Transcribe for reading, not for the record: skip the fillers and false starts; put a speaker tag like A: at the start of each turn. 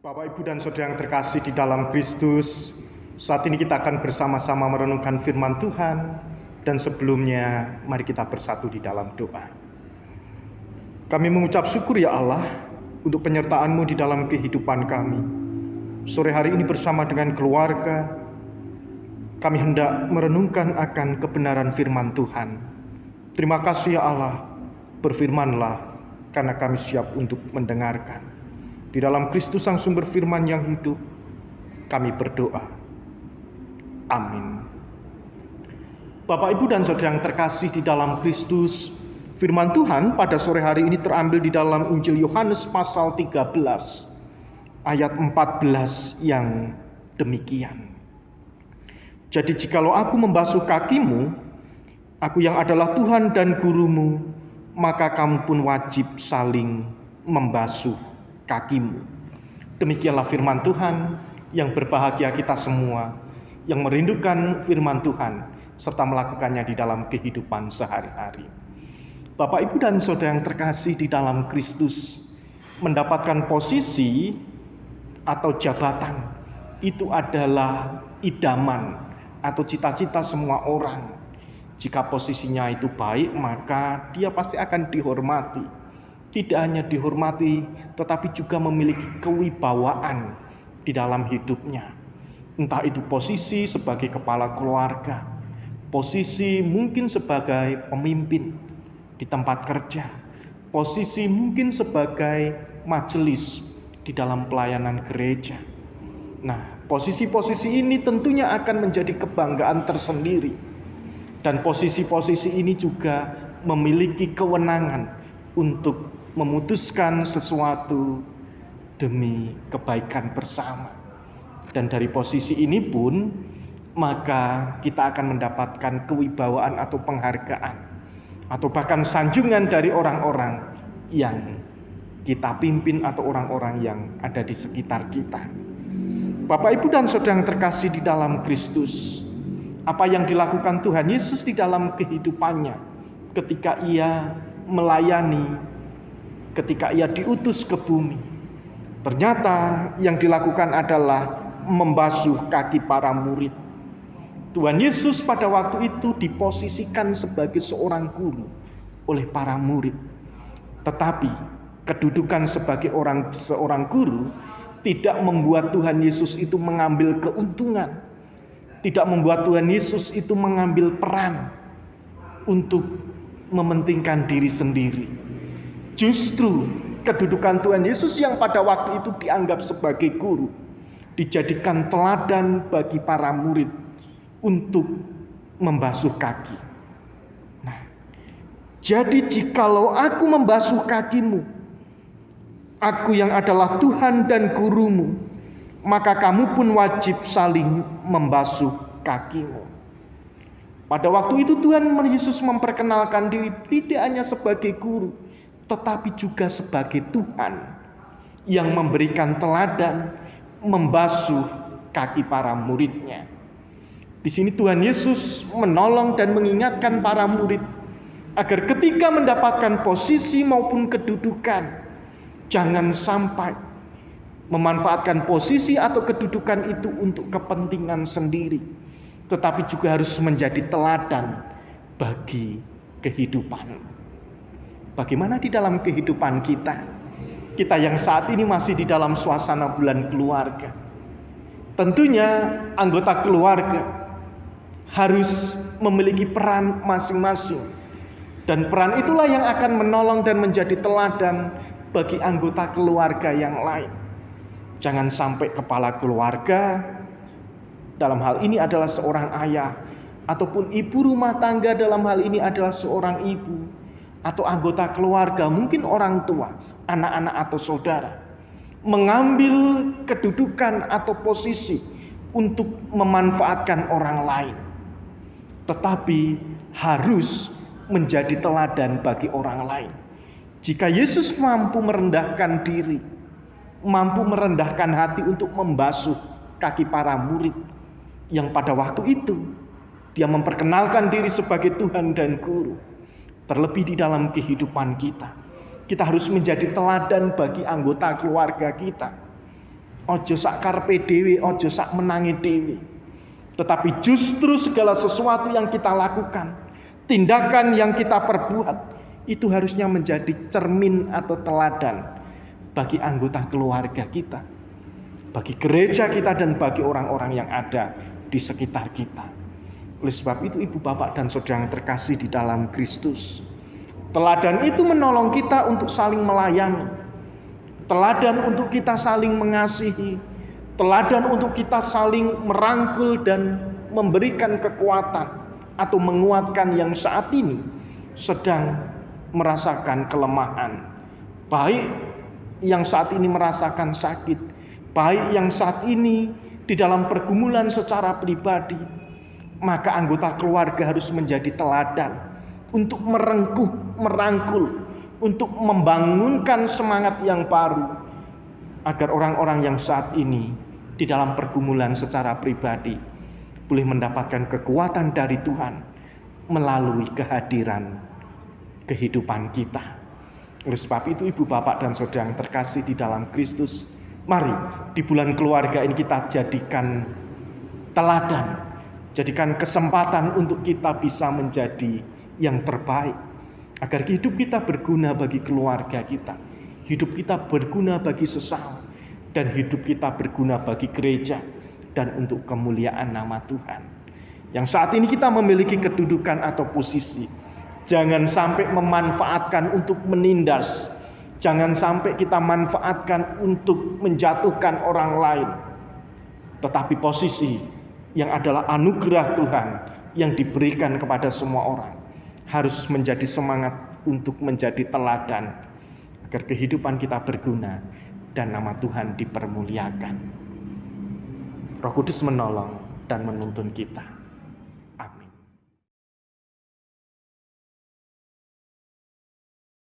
A: Bapak, Ibu, dan Saudara yang terkasih di dalam Kristus, saat ini kita akan bersama-sama merenungkan firman Tuhan, dan sebelumnya mari kita bersatu di dalam doa. Kami mengucap syukur ya Allah untuk penyertaan-Mu di dalam kehidupan kami. Sore hari ini bersama dengan keluarga, kami hendak merenungkan akan kebenaran firman Tuhan. Terima kasih ya Allah, berfirmanlah karena kami siap untuk mendengarkan. Di dalam Kristus Sang Sumber Firman yang hidup, kami berdoa. Amin. Bapak, Ibu, dan Saudara yang terkasih di dalam Kristus, firman Tuhan pada sore hari ini terambil di dalam Injil Yohanes pasal 13, ayat 14 yang demikian. Jadi jikalau aku membasuh kakimu, aku yang adalah Tuhan dan gurumu, maka kamu pun wajib saling membasuh kakimu. Demikianlah firman Tuhan. Yang berbahagia kita semua yang merindukan firman Tuhan serta melakukannya di dalam kehidupan sehari-hari. Bapak, Ibu, dan Saudara yang terkasih di dalam Kristus, mendapatkan posisi atau jabatan itu adalah idaman atau cita-cita semua orang. Jika posisinya itu baik, maka dia pasti akan dihormati. Tidak hanya dihormati, tetapi juga memiliki kewibawaan di dalam hidupnya. Entah itu posisi sebagai kepala keluarga, posisi mungkin sebagai pemimpin di tempat kerja, posisi mungkin sebagai majelis di dalam pelayanan gereja. Nah, posisi-posisi ini tentunya akan menjadi kebanggaan tersendiri. Dan posisi-posisi ini juga memiliki kewenangan untuk memutuskan sesuatu demi kebaikan bersama. Dan dari posisi ini pun, maka kita akan mendapatkan kewibawaan atau penghargaan, atau bahkan sanjungan dari orang-orang yang kita pimpin atau orang-orang yang ada di sekitar kita. Bapak, Ibu, dan Saudara yang terkasih di dalam Kristus, apa yang dilakukan Tuhan Yesus di dalam kehidupannya ketika Ia melayani, ketika Ia diutus ke bumi, ternyata yang dilakukan adalah membasuh kaki para murid. Tuhan Yesus pada waktu itu diposisikan sebagai seorang guru oleh para murid. Tetapi kedudukan sebagai seorang guru tidak membuat Tuhan Yesus itu mengambil keuntungan, tidak membuat Tuhan Yesus itu mengambil peran untuk mementingkan diri sendiri. Justru kedudukan Tuhan Yesus yang pada waktu itu dianggap sebagai guru, dijadikan teladan bagi para murid untuk membasuh kaki. Nah, jadi jikalau aku membasuh kakimu, aku yang adalah Tuhan dan gurumu, maka kamu pun wajib saling membasuh kakimu. Pada waktu itu Tuhan Yesus memperkenalkan diri tidak hanya sebagai guru, tetapi juga sebagai Tuhan yang memberikan teladan membasuh kaki para muridnya. Di sini Tuhan Yesus menolong dan mengingatkan para murid agar ketika mendapatkan posisi maupun kedudukan, jangan sampai memanfaatkan posisi atau kedudukan itu untuk kepentingan sendiri, tetapi juga harus menjadi teladan bagi kehidupan. Bagaimana di dalam kehidupan kita? Kita yang saat ini masih di dalam suasana bulan keluarga. Tentunya anggota keluarga harus memiliki peran masing-masing. Dan peran itulah yang akan menolong dan menjadi teladan bagi anggota keluarga yang lain. Jangan sampai kepala keluarga, dalam hal ini adalah seorang ayah, ataupun ibu rumah tangga dalam hal ini adalah seorang ibu, atau anggota keluarga, mungkin orang tua, anak-anak atau saudara, mengambil kedudukan atau posisi untuk memanfaatkan orang lain. Tetapi harus menjadi teladan bagi orang lain. Jika Yesus mampu merendahkan diri, mampu merendahkan hati untuk membasuh kaki para murid, yang pada waktu itu Dia memperkenalkan diri sebagai Tuhan dan Guru. Terlebih di dalam kehidupan kita, kita harus menjadi teladan bagi anggota keluarga kita. Ojo sak karepe dhewe, ojo sak menangi dhewe. Tetapi justru segala sesuatu yang kita lakukan, tindakan yang kita perbuat, itu harusnya menjadi cermin atau teladan bagi anggota keluarga kita, bagi gereja kita, dan bagi orang-orang yang ada di sekitar kita. Oleh sebab itu, ibu bapak dan saudara yang terkasih di dalam Kristus, teladan itu menolong kita untuk saling melayani, teladan untuk kita saling mengasihi, teladan untuk kita saling merangkul dan memberikan kekuatan atau menguatkan yang saat ini sedang merasakan kelemahan, baik yang saat ini merasakan sakit, baik yang saat ini di dalam pergumulan secara pribadi. Maka anggota keluarga harus menjadi teladan untuk merangkul, untuk membangunkan semangat yang baru, agar orang-orang yang saat ini di dalam pergumulan secara pribadi boleh mendapatkan kekuatan dari Tuhan melalui kehadiran kehidupan kita. Oleh sebab itu, ibu bapak dan saudara yang terkasih di dalam Kristus, mari di bulan keluarga ini kita jadikan teladan, jadikan kesempatan untuk kita bisa menjadi yang terbaik, agar hidup kita berguna bagi keluarga kita, hidup kita berguna bagi sesama, dan hidup kita berguna bagi gereja dan untuk kemuliaan nama Tuhan. Yang saat ini kita memiliki kedudukan atau posisi, jangan sampai memanfaatkan untuk menindas, jangan sampai kita manfaatkan untuk menjatuhkan orang lain. Tetapi posisi yang adalah anugerah Tuhan yang diberikan kepada semua orang harus menjadi semangat untuk menjadi teladan, agar kehidupan kita berguna dan nama Tuhan dipermuliakan. Roh Kudus menolong dan menuntun kita.